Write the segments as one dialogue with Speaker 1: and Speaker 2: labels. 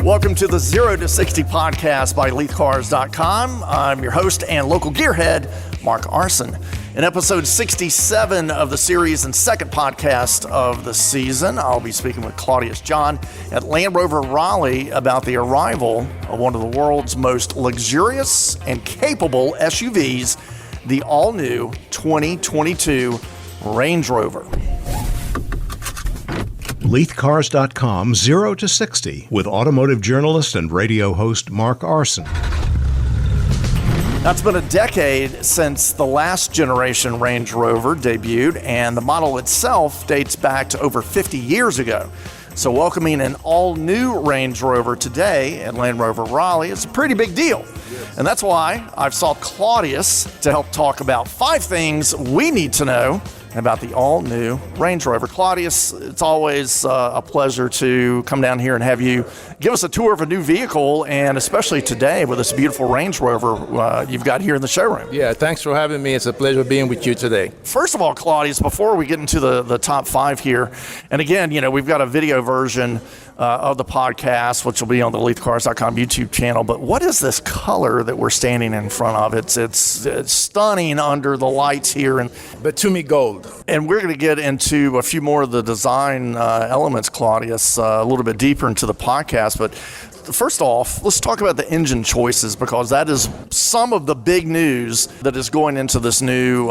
Speaker 1: Welcome to the 0 to 60 podcast by LeithCars.com. I'm your host and local gearhead, Mark Arson. In episode 67 of the series and second podcast of the season, I'll be speaking with Claudius John at Land Rover Raleigh about the arrival of one of the world's most luxurious and capable SUVs, the all-new 2022 Range Rover.
Speaker 2: LeithCars.com 0 to 60 with automotive journalist and radio host Mark Arson.
Speaker 1: Now, it's been a decade since the last generation Range Rover debuted, and the model itself dates back to over 50 years ago. So welcoming an all-new Range Rover today at Land Rover Raleigh is a pretty big deal. And that's why I've sought Claudius to help talk about 5 things we need to know about the all-new Range Rover. Claudius, it's always a pleasure to come down here and have you give us a tour of a new vehicle, and especially today with this beautiful Range Rover you've got here in the showroom.
Speaker 3: Yeah, thanks for having me. It's a pleasure being with you today.
Speaker 1: First of all, Claudius, before we get into the top 5 here, and again, we've got a video version of the podcast, which will be on the LeithCars.com YouTube channel. But what is this color that we're standing in front of? It's stunning under the lights here.
Speaker 3: Bitume gold.
Speaker 1: And we're going to get into a few more of the design elements, Claudius, a little bit deeper into the podcast. But first off, let's talk about the engine choices, because that is some of the big news that is going into this new,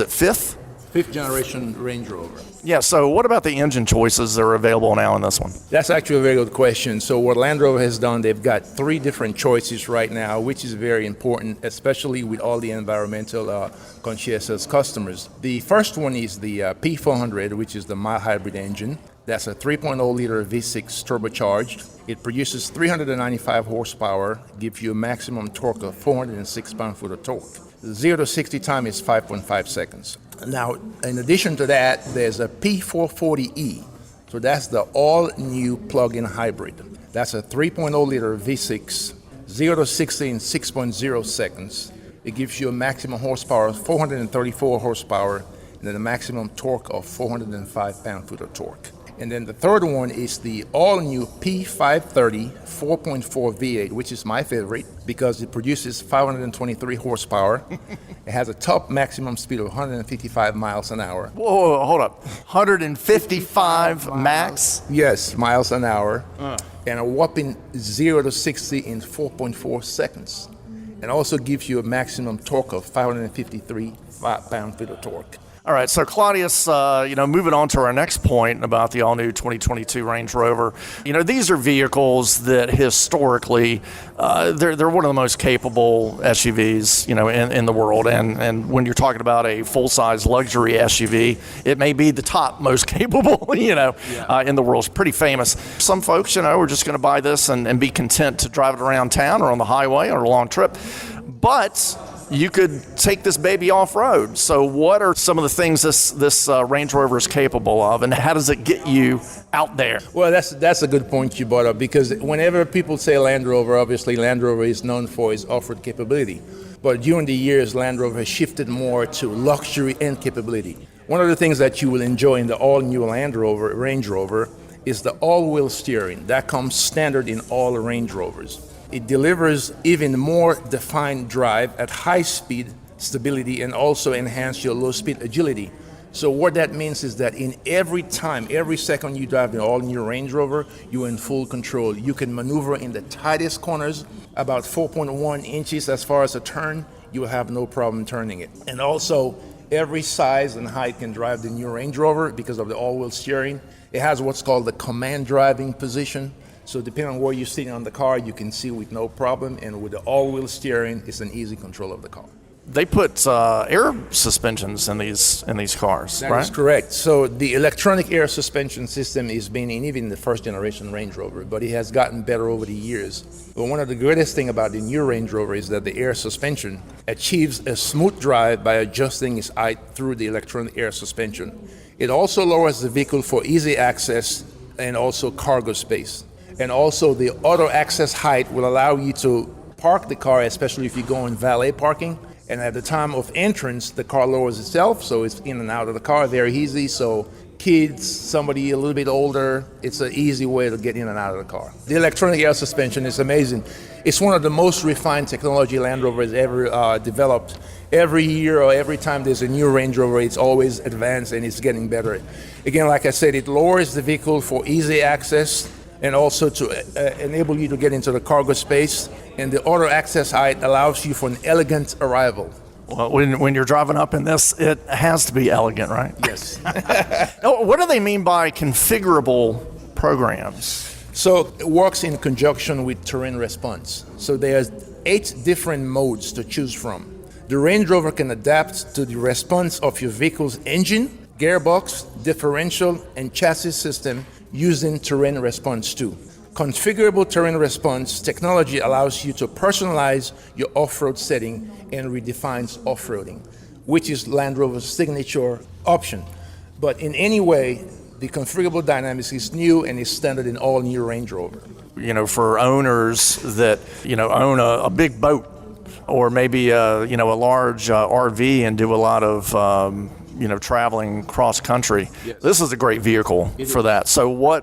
Speaker 1: fifth
Speaker 3: generation Range Rover.
Speaker 1: Yeah, so what about the engine choices that are available now in this one?
Speaker 3: That's actually a very good question. So what Land Rover has done, they've got 3 different choices right now, which is very important, especially with all the environmental conscientious customers. The first one is the P400, which is the mild hybrid engine. That's a 3.0-liter V6 turbocharged. It produces 395 horsepower, gives you a maximum torque of 406 pound-foot of torque. 0 to 60 time is 5.5 seconds. Now, in addition to that, there's a P440E. So that's the all-new plug-in hybrid. That's a 3.0-liter V6, 0 to 60 in 6.0 seconds. It gives you a maximum horsepower of 434 horsepower, and then a maximum torque of 405 pound-foot of torque. And then the third one is the all-new P530 4.4 V8, which is my favorite because it produces 523 horsepower. It has a top maximum speed of 155 miles an hour.
Speaker 1: Whoa, hold up. 155 max?
Speaker 3: Yes, miles an hour. And a whopping 0 to 60 in 4.4 seconds. And also gives you a maximum torque of 553 pound-foot of torque.
Speaker 1: All right, so Claudius, moving on to our next point about the all-new 2022 Range Rover. These are vehicles that historically, they're one of the most capable SUVs, in the world. And when you're talking about a full-size luxury SUV, it may be the top most capable, in the world. It's pretty famous. Some folks, are just going to buy this and be content to drive it around town or on the highway or a long trip. But you could take this baby off-road. So what are some of the things this Range Rover is capable of, and how does it get you out there?
Speaker 3: Well, that's a good point you brought up, because whenever people say Land Rover, obviously Land Rover is known for its off-road capability. But during the years, Land Rover has shifted more to luxury and capability. One of the things that you will enjoy in the all-new Land Rover, Range Rover, is the all-wheel steering. That comes standard in all Range Rovers. It delivers even more defined drive at high speed stability and also enhance your low speed agility. So what that means is that in every second you drive the all-new Range Rover, you're in full control. You can maneuver in the tightest corners, about 4.1 inches as far as a turn. You will have no problem turning it. And also, every size and height can drive the new Range Rover because of the all-wheel steering. It has what's called the command driving position. So depending on where you're sitting on the car, you can see with no problem. And with the all-wheel steering, it's an easy control of the car.
Speaker 1: They put air suspensions in these cars, right?
Speaker 3: That is correct. So the electronic air suspension system is being in even the first generation Range Rover, but it has gotten better over the years. But one of the greatest things about the new Range Rover is that the air suspension achieves a smooth drive by adjusting its height through the electronic air suspension. It also lowers the vehicle for easy access and also cargo space. And also the auto access height will allow you to park the car, especially if you go in valet parking. And at the time of entrance, the car lowers itself, so it's in and out of the car very easy. So kids, somebody a little bit older, it's an easy way to get in and out of the car. The electronic air suspension is amazing. It's one of the most refined technology Land Rover has ever developed. Every year or every time there's a new Range Rover, it's always advanced and it's getting better. Again, like I said, it lowers the vehicle for easy access and also to enable you to get into the cargo space. And the auto access height allows you for an elegant arrival.
Speaker 1: Well, when you're driving up in this, it has to be elegant, right?
Speaker 3: Yes.
Speaker 1: What do they mean by configurable programs?
Speaker 3: So it works in conjunction with terrain response. So there's 8 different modes to choose from. The Range Rover can adapt to the response of your vehicle's engine, gearbox, differential, and chassis system using terrain response too. Configurable terrain response technology allows you to personalize your off-road setting and redefines off-roading, which is Land Rover's signature option. But in any way, the configurable dynamics is new and is standard in all new Range Rover.
Speaker 1: You know, for owners that, own a big boat or maybe, a large RV and do a lot of, traveling cross country.
Speaker 3: Yes.
Speaker 1: This is a great vehicle for that. So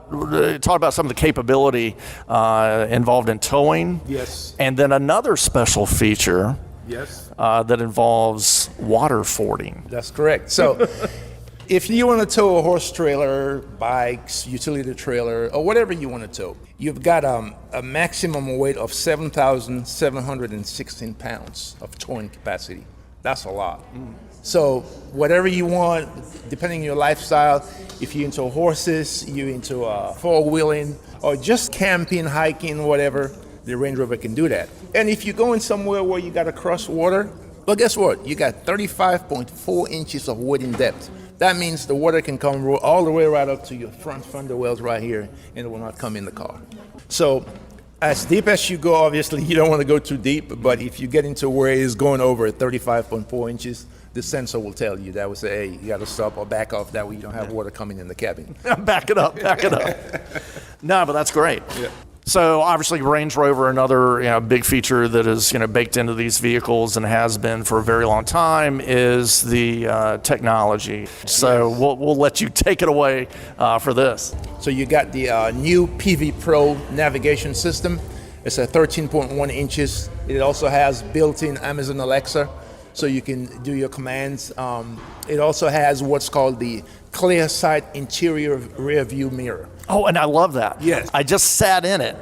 Speaker 1: talk about some of the capability involved in towing.
Speaker 3: Yes.
Speaker 1: And then another special feature
Speaker 3: Yes.
Speaker 1: that involves water fording.
Speaker 3: That's correct. So if you want to tow a horse trailer, bikes, utility trailer, or whatever you want to tow, you've got a maximum weight of 7,716 pounds of towing capacity. That's a lot. So whatever you want, depending on your lifestyle, if you're into horses, you're into four-wheeling, or just camping, hiking, whatever, the Range Rover can do that. And if you're going somewhere where you got to cross water, well, guess what? You got 35.4 inches of wading depth. That means the water can come all the way right up to your front fender wells right here, and it will not come in the car. So as deep as you go, obviously, you don't want to go too deep, but if you get into where it's going over 35.4 inches, the sensor will tell you. That will say, hey, you got to stop or back off. That way you don't have water coming in the cabin.
Speaker 1: Back it up. No, but that's great. Yeah. So obviously Range Rover, another big feature that is baked into these vehicles and has been for a very long time is the technology. So
Speaker 3: Yes.
Speaker 1: we'll let you take it away for this.
Speaker 3: So you got the new PV Pro navigation system. It's a 13.1 inches. It also has built-in Amazon Alexa, so you can do your commands. It also has what's called the Clear Sight Interior Rear View Mirror.
Speaker 1: Oh, and I love that.
Speaker 3: Yes.
Speaker 1: I just sat in it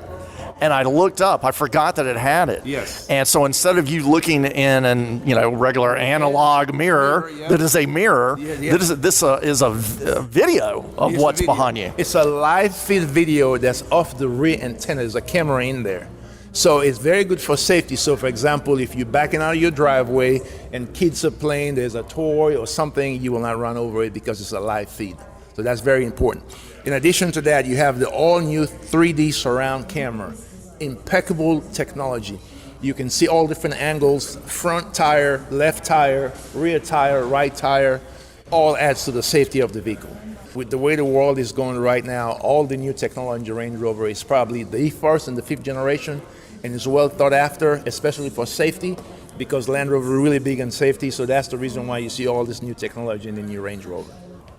Speaker 1: and I looked up. I forgot that it had it.
Speaker 3: Yes.
Speaker 1: And so instead of you looking in an regular analog mirror,
Speaker 3: yeah.
Speaker 1: that is a mirror,
Speaker 3: Yeah.
Speaker 1: this is a video of
Speaker 3: It's
Speaker 1: what's
Speaker 3: a video.
Speaker 1: behind you.
Speaker 3: It's a live feed video that's off the rear antenna. There's a camera in there. So it's very good for safety. So for example, if you're backing out of your driveway and kids are playing, there's a toy or something, you will not run over it because it's a live feed. So that's very important. In addition to that, you have the all-new 3D surround camera. Impeccable technology. You can see all different angles, front tire, left tire, rear tire, right tire, all adds to the safety of the vehicle. With the way the world is going right now, all the new technology in Range Rover is probably the first and the 5th generation, and is well thought after, especially for safety, because Land Rover is really big on safety, so that's the reason why you see all this new technology in the new Range Rover.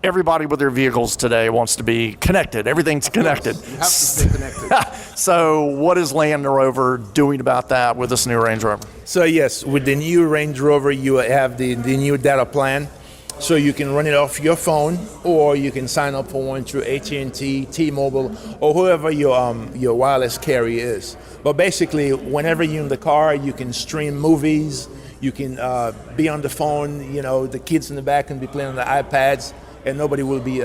Speaker 1: Everybody with their vehicles today wants to be connected. Everything's connected.
Speaker 3: You have to stay connected.
Speaker 1: So what is Land Rover doing about that with this new Range Rover?
Speaker 3: So yes, with the new Range Rover, you have the new data plan. So you can run it off your phone, or you can sign up for one through AT&T, T-Mobile, or whoever your wireless carrier is. But basically, whenever you're in the car, you can stream movies, you can be on the phone, the kids in the back can be playing on the iPads, and nobody will be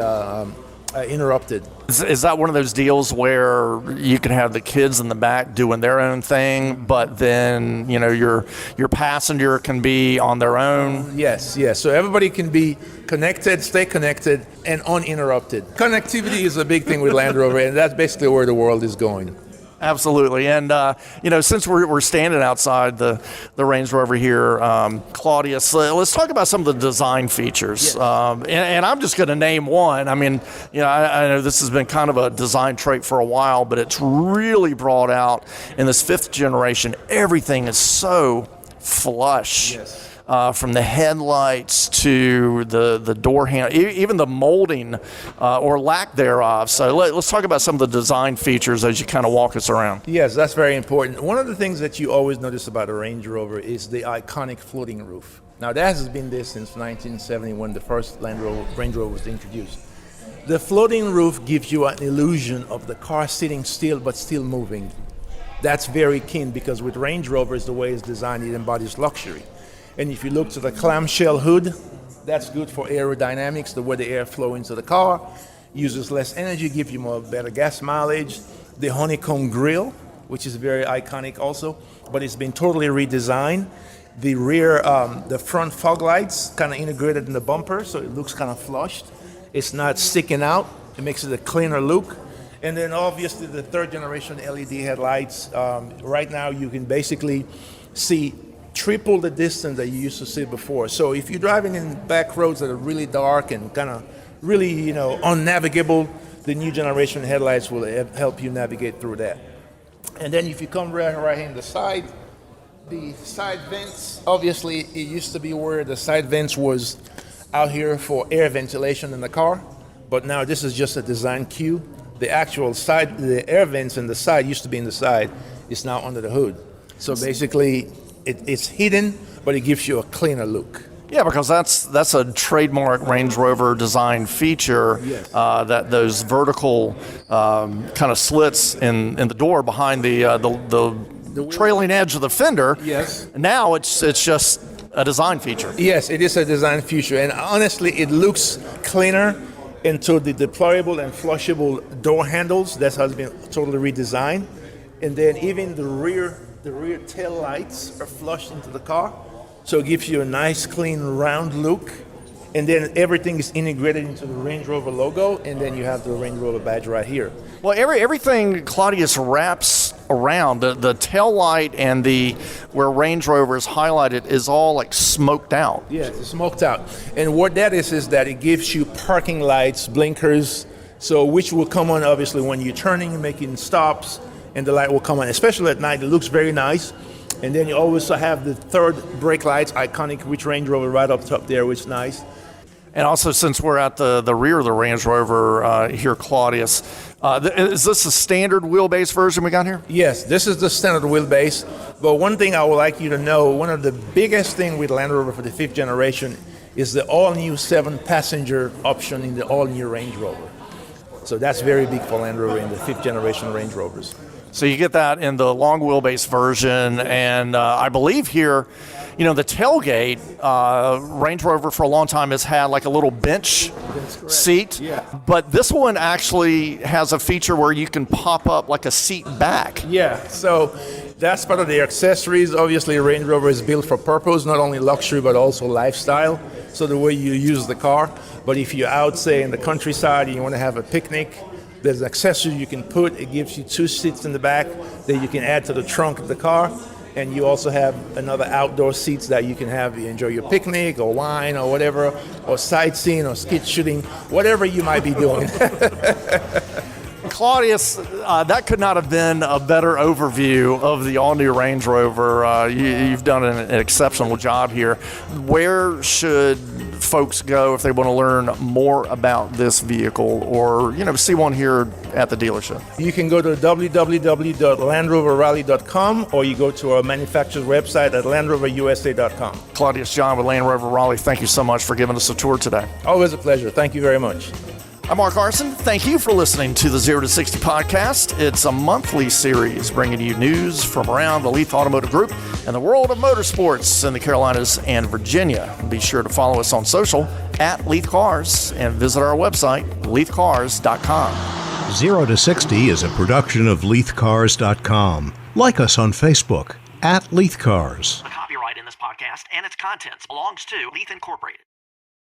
Speaker 3: interrupted.
Speaker 1: Is that one of those deals where you can have the kids in the back doing their own thing, but then your passenger can be on their own?
Speaker 3: Yes. So everybody can be connected, stay connected, and uninterrupted. Connectivity is a big thing with Land Rover, and that's basically where the world is going.
Speaker 1: Absolutely. And, since we're standing outside the Range Rover here, Claudius, let's talk about some of the design features.
Speaker 3: Yes.
Speaker 1: And I'm just going to name one. I mean, I know this has been kind of a design trait for a while, but it's really brought out in this 5th generation. Everything is so flush.
Speaker 3: Yes.
Speaker 1: from the headlights to the door handle, even the molding or lack thereof. So let's talk about some of the design features as you kind of walk us around.
Speaker 3: Yes, that's very important. One of the things that you always notice about a Range Rover is the iconic floating roof. Now, that has been there since 1970 when the first Range Rover was introduced. The floating roof gives you an illusion of the car sitting still but still moving. That's very keen because with Range Rovers, the way it's designed, it embodies luxury. And if you look to the clamshell hood, that's good for aerodynamics, the way the air flows into the car, uses less energy, gives you better gas mileage. The honeycomb grille, which is very iconic also, but it's been totally redesigned. The rear, the front fog lights kind of integrated in the bumper, so it looks kind of flushed. It's not sticking out. It makes it a cleaner look. And then obviously the third generation LED headlights. Right now you can basically see triple the distance that you used to see before. So if you're driving in back roads that are really dark and kind of really, unnavigable, the new generation headlights will help you navigate through that. And then if you come right here on the side vents, obviously it used to be where the side vents was out here for air ventilation in the car, but now this is just a design cue. The actual side, the air vents in the side used to be in the side, it's now under the hood. So basically it's hidden, but it gives you a cleaner look.
Speaker 1: Yeah, because that's a trademark Range Rover design feature.
Speaker 3: Yes.
Speaker 1: That those vertical kind of slits in the door behind the trailing edge of the fender.
Speaker 3: Yes.
Speaker 1: Now it's just a design feature.
Speaker 3: Yes, it is a design feature, and honestly, it looks cleaner into the deployable and flushable door handles. That has been totally redesigned, and then even the rear tail lights are flushed into the car, so it gives you a nice, clean, round look. And then everything is integrated into the Range Rover logo, and then you have the Range Rover badge right here.
Speaker 1: Well, everything Claudius wraps around the tail light and where Range Rover is highlighted is all like smoked out.
Speaker 3: Yes, it's smoked out. And what that is that it gives you parking lights, blinkers, so which will come on obviously when you're turning and making stops, and the light will come on, especially at night. It looks very nice. And then you also have the third brake lights, iconic, which Range Rover right up top there, which is nice.
Speaker 1: And also, since we're at the rear of the Range Rover here, Claudius, is this a standard wheelbase version we got here?
Speaker 3: Yes, this is the standard wheelbase. But one thing I would like you to know, one of the biggest thing with Land Rover for the 5th generation is the all-new 7-passenger option in the all-new Range Rover. So that's very big for Land Rover in the 5th generation Range Rovers.
Speaker 1: So you get that in the long wheelbase version, and I believe here, the tailgate, Range Rover for a long time has had like a little bench seat,
Speaker 3: Yeah.
Speaker 1: But this one actually has a feature where you can pop up like a seat back.
Speaker 3: Yeah, so that's part of the accessories. Obviously, Range Rover is built for purpose, not only luxury, but also lifestyle. So the way you use the car. But if you're out, say, in the countryside and you want to have a picnic, there's an accessory you can put. It gives you 2 seats in the back that you can add to the trunk of the car. And you also have another outdoor seats that you can have. You enjoy your picnic or wine or whatever, or sightseeing or skeet shooting, whatever you might be doing.
Speaker 1: Claudius, that could not have been a better overview of the all-new Range Rover. You've done an exceptional job here. Where should folks go if they want to learn more about this vehicle or, see one here at the dealership?
Speaker 3: You can go to www.landroverraleigh.com or you go to our manufacturer's website at landroverusa.com.
Speaker 1: Claudius John with Land Rover Raleigh, thank you so much for giving us a tour today.
Speaker 3: Always a pleasure. Thank you very much.
Speaker 1: I'm Mark Arson. Thank you for listening to the 0 to 60 podcast. It's a monthly series bringing you news from around the Leith Automotive Group and the world of motorsports in the Carolinas and Virginia. Be sure to follow us on social at LeithCars and visit our website, LeithCars.com.
Speaker 2: 0 to 60 is a production of LeithCars.com. Like us on Facebook at LeithCars.
Speaker 1: The copyright in this podcast and its contents belongs to Leith Incorporated.